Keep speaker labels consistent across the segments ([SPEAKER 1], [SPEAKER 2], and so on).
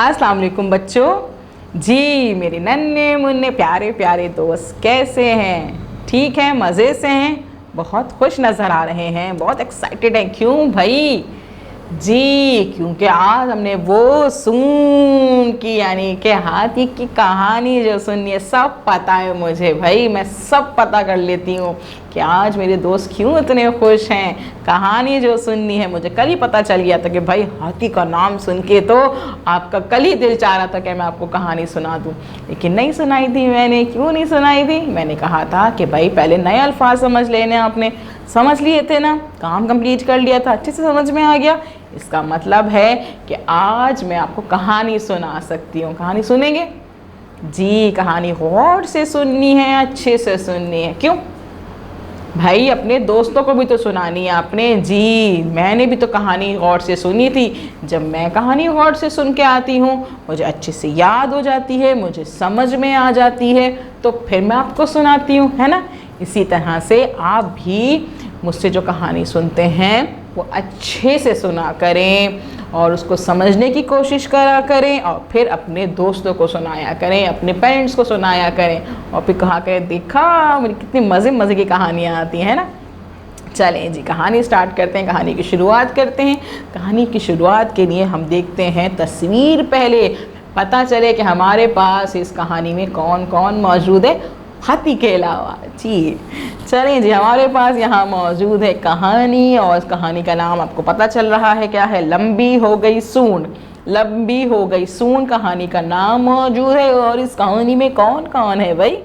[SPEAKER 1] अस्सलाम वालेकुम बच्चों। जी मेरे नन्हे मुन्ने प्यारे प्यारे दोस्त कैसे हैं? ठीक हैं, मज़े से हैं, बहुत खुश नज़र आ रहे हैं, बहुत एक्साइटेड हैं। क्यों भाई? जी क्योंकि आज हमने वो सून की यानी कि हाथी की कहानी जो सुनी है, सब पता है मुझे भाई, मैं सब पता कर लेती हूँ कि आज मेरे दोस्त क्यों इतने खुश हैं। कहानी जो सुननी है मुझे कल ही पता चल गया था कि भाई हाथी का नाम सुन के तो आपका कल ही दिल चाह रहा था कि मैं आपको कहानी सुना दूँ, लेकिन नहीं सुनाई थी मैंने। क्यों नहीं सुनाई थी? मैंने कहा था कि भाई पहले नए अल्फाज समझ लेने। आपने समझ लिए थे ना, काम कंप्लीट कर लिया था, अच्छे से समझ में आ गया। इसका मतलब है कि आज मैं आपको कहानी सुना सकती हूँ। कहानी सुनेंगे? जी कहानी गौर से सुननी है, अच्छे से सुननी है। क्यों भाई? अपने दोस्तों को भी तो सुनानी है आपने। जी मैंने भी तो कहानी गौर से सुनी थी। जब मैं कहानी गौर से सुन के आती हूँ मुझे अच्छे से याद हो जाती है, मुझे समझ में आ जाती है, तो फिर मैं आपको सुनाती हूँ, है ना। इसी तरह से आप भी मुझसे जो कहानी सुनते हैं वो अच्छे से सुना करें और उसको समझने की कोशिश करा करें और फिर अपने दोस्तों को सुनाया करें, अपने पेरेंट्स को सुनाया करें और फिर कहा करें देखा मेरी कितनी मज़े मज़े की कहानियाँ आती हैं ना। चलें जी कहानी स्टार्ट करते हैं, कहानी की शुरुआत करते हैं। कहानी की शुरुआत के लिए हम देखते हैं तस्वीर, पहले पता चले कि हमारे पास इस कहानी में कौन कौन मौजूद है हाथी के अलावा। जी चलें जी, हमारे पास यहाँ मौजूद है कहानी और इस कहानी का नाम आपको पता चल रहा है क्या है? लंबी हो गई सूंड। लंबी हो गई सूंड कहानी का नाम मौजूद है। और इस कहानी में कौन कौन है भाई?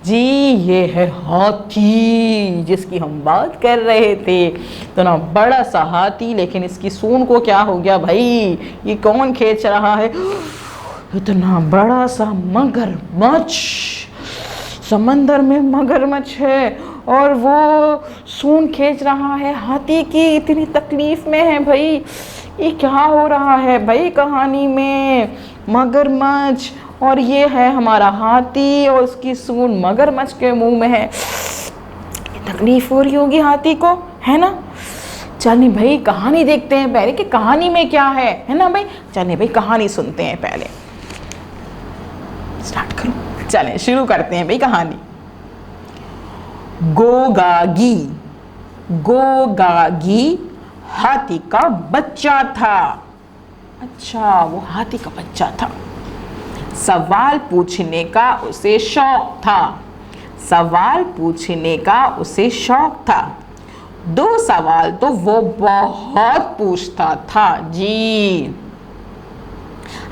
[SPEAKER 1] जी ये है हाथी जिसकी हम बात कर रहे थे। तो ना बड़ा सा हाथी, लेकिन इसकी सूंड को क्या हो गया भाई? ये कौन खींच रहा है? इतना बड़ा सा मगरमच्छ, समंदर में मगरमच्छ है और वो सूंड खींच रहा है हाथी की। इतनी तकलीफ में है भाई। ये क्या हो रहा है भाई कहानी में? मगरमच्छ और ये है हमारा हाथी और उसकी सूंड मगरमच्छ के मुंह में है। तकलीफ हो रही होगी हाथी को, है ना। चलिए भाई कहानी देखते हैं पहले कि कहानी में क्या है ना भाई। चलिए भाई कहानी सुनते हैं पहले। स्टार्ट करो। चलें शुरू करते हैं भाई कहानी। गोगागी। गोगागी हाथी का बच्चा था। अच्छा वो हाथी का बच्चा था। सवाल पूछने का उसे शौक था। सवाल पूछने का उसे शौक था। दो सवाल तो वो बहुत पूछता था। जी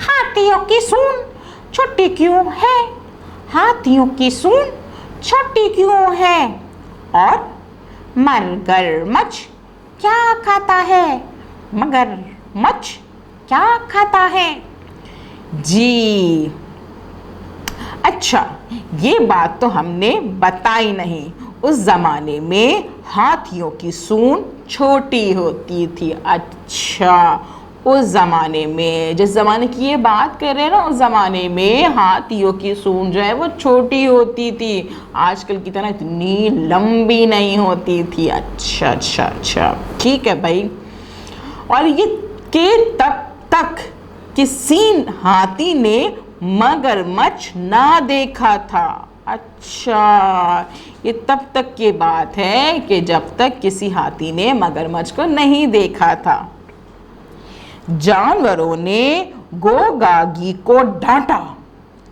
[SPEAKER 1] हाथियों की सूंड छोटी क्यों है? हाथियों की सूंड छोटी क्यों है? और मगरमच्छ क्या खाता है? मगरमच्छ क्या खाता है? जी अच्छा ये बात तो हमने बताई नहीं। उस जमाने में हाथियों की सूंड छोटी होती थी। अच्छा उस ज़माने में, जिस ज़माने की ये बात कर रहे हैं ना, उस ज़माने में हाथियों की सूंड जो है वो छोटी होती थी, आजकल की तरह इतनी लंबी नहीं होती थी। अच्छा अच्छा अच्छा ठीक है भाई। और ये के तब तक किसी हाथी ने मगरमच्छ ना देखा था। अच्छा ये तब तक की बात है कि जब तक किसी हाथी ने मगरमच्छ को नहीं देखा था। जानवरों ने गोगागी को डांटा।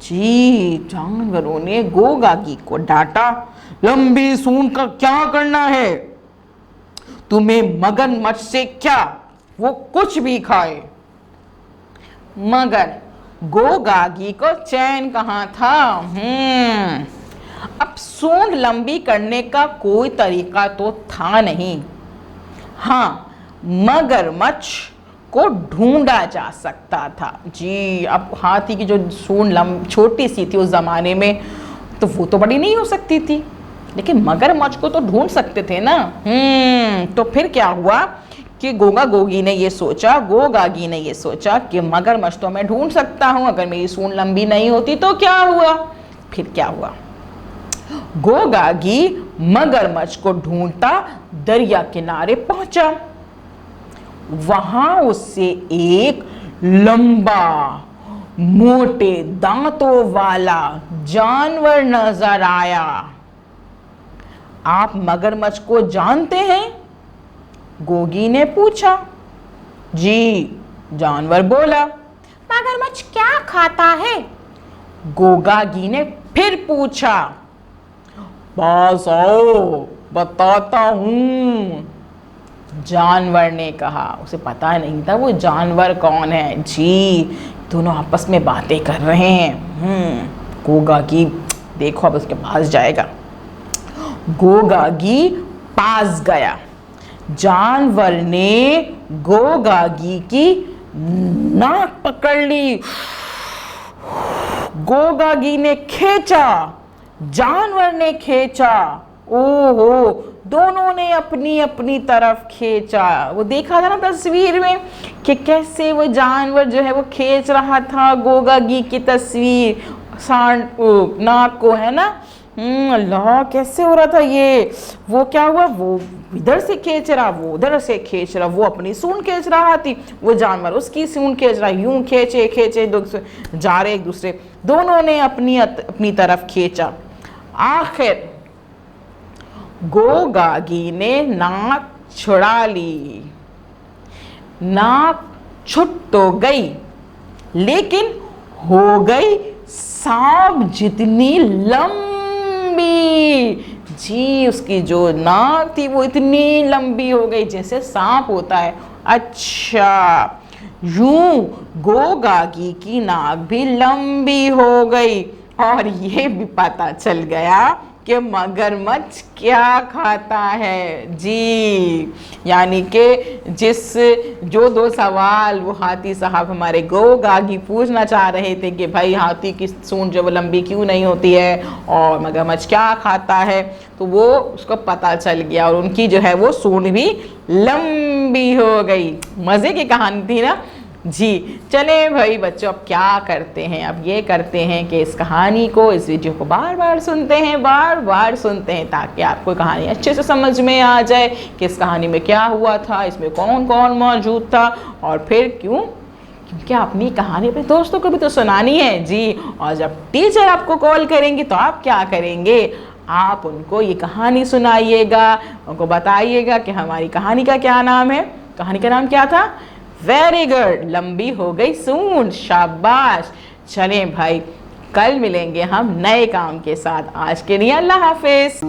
[SPEAKER 1] जी जानवरों ने गोगागी को डांटा। लंबी सूंड का क्या करना है? तुम्हें मगरमच्छ से क्या, वो कुछ भी खाए। मगर गोगागी को चैन कहाँ था? अब सूंड लंबी करने का कोई तरीका तो था नहीं। हाँ मगरमच्छ को ढूंढा जा सकता था। जी अब हाथी की जो सूंड छोटी सी थी उस जमाने में, तो वो तो बड़ी नहीं हो सकती थी, लेकिन मगरमच्छ को तो ढूंढ सकते थे ना। तो फिर क्या हुआ कि गोगागी ने ये सोचा कि मगरमच्छ तो मैं ढूंढ सकता हूँ, अगर मेरी सूंड लंबी नहीं होती तो क्या हुआ? फिर क्या हुआ? गोगागी मगरमच्छ को ढूंढता दरिया किनारे पहुंचा। वहां उससे एक लंबा मोटे दांतों वाला जानवर नजर आया। आप मगरमच्छ को जानते हैं? गोगी ने पूछा। जी, जानवर बोला। मगरमच्छ क्या खाता है? गोगागी ने फिर पूछा। पास आओ, बताता हूं, जानवर ने कहा। उसे पता नहीं था वो जानवर कौन है। जी, दोनों आपस में बातें कर रहे हैं। गोगागी देखो अब उसके पास जाएगा। गोगागी पास गया। जानवर ने गोगागी की नाक पकड़ ली। गोगागी ने खींचा, जानवर ने खींचा। ओहो, दोनों ने अपनी अपनी तरफ खींचा। वो देखा था ना तस्वीर में कि कैसे वो जानवर जो है वो खींच रहा था गोगागी की तस्वीर, सांड नाक को, है ना। अल्लाह, कैसे हो रहा था ये। वो क्या हुआ, वो इधर से खींच रहा, वो उधर से खींच रहा। वो अपनी सूंड खींच रहा थी, वो जानवर उसकी सूंड खींच रहा। यूं खींचे खींचे जा रहे एक दूसरे, दोनों ने अपनी अपनी तरफ खींचा। आखिर गोगागी ने नाक छुड़ा ली। नाक छुट तो गई, लेकिन हो गई सांप जितनी लंबी। जी, उसकी जो नाक थी वो इतनी लंबी हो गई जैसे सांप होता है। अच्छा, यूं गोगागी की नाक भी लंबी हो गई और ये भी पता चल गया कि मगरमच्छ क्या खाता है। जी, यानी कि जो दो सवाल वो हाथी साहब हमारे गोगागी पूछना चाह रहे थे कि भाई हाथी की सूंड जो वो लंबी क्यों नहीं होती है और मगरमच्छ क्या खाता है, तो वो उसको पता चल गया और उनकी जो है वो सूंड भी लंबी हो गई। मज़े की कहानी थी ना। जी, चले भाई बच्चों, अब क्या करते हैं, अब ये करते हैं कि इस कहानी को, इस वीडियो को बार बार सुनते हैं, बार बार सुनते हैं, ताकि आपको कहानी अच्छे से समझ में आ जाए कि इस कहानी में क्या हुआ था, इसमें कौन कौन मौजूद था और फिर क्यों, क्योंकि अपनी कहानी अपने दोस्तों को भी तो सुनानी है। जी, और जब टीचर आपको कॉल करेंगे तो आप क्या करेंगे, आप उनको ये कहानी सुनाइएगा, उनको बताइएगा कि हमारी कहानी का क्या नाम है। कहानी का नाम क्या था? वेरी गुड, लंबी हो गई सूंड। शाबाश। चलें भाई, कल मिलेंगे हम नए काम के साथ। आज के लिए अल्लाह हाफिज।